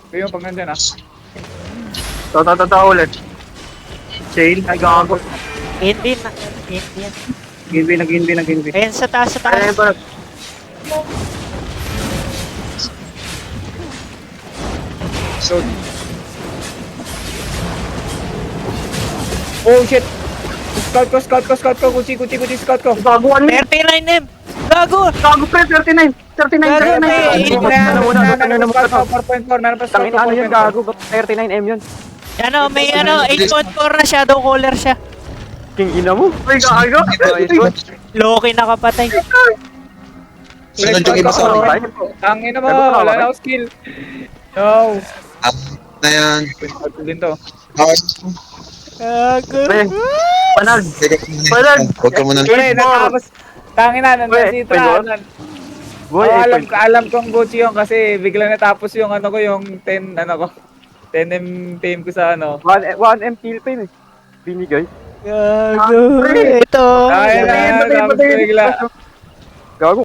Kuya yung pag nandyan ah. Ulit. Chain, ay gago. Hindi na. Hindi yan. Ginbi. Ayan sa taas, sa Ay, taas. parang, So. Oh shit! Scout ko. Kuchi, scout ko. gago, ano yun? 39M! Gago! Gago pre, 39. 39, Gago, 39. Meron pa scout 4.4, meron pa scout Tangin, ano yun, 4.4. gago? Ba't 39M yun? Ano, may 8.4 na shadow caller siya. King ina mo. Uy, gago. Loki nakapatay. Sunod yung iba sa akin. Tangin na mo, wala na ako skill. No. Na yan. Scout ko din to. Gago. Pre, panag. Huwag ka muna. Pre, natapos. Tangin na, nandun si Tra. Boy, Oh, alam kong Gucci yun kasi bigla natapos yung ano ko, yung 10 10M ko sa ano. 1M kill pa yun eh. Binigay. Gago. Ito. Ay, Patay, natapos ko bigla.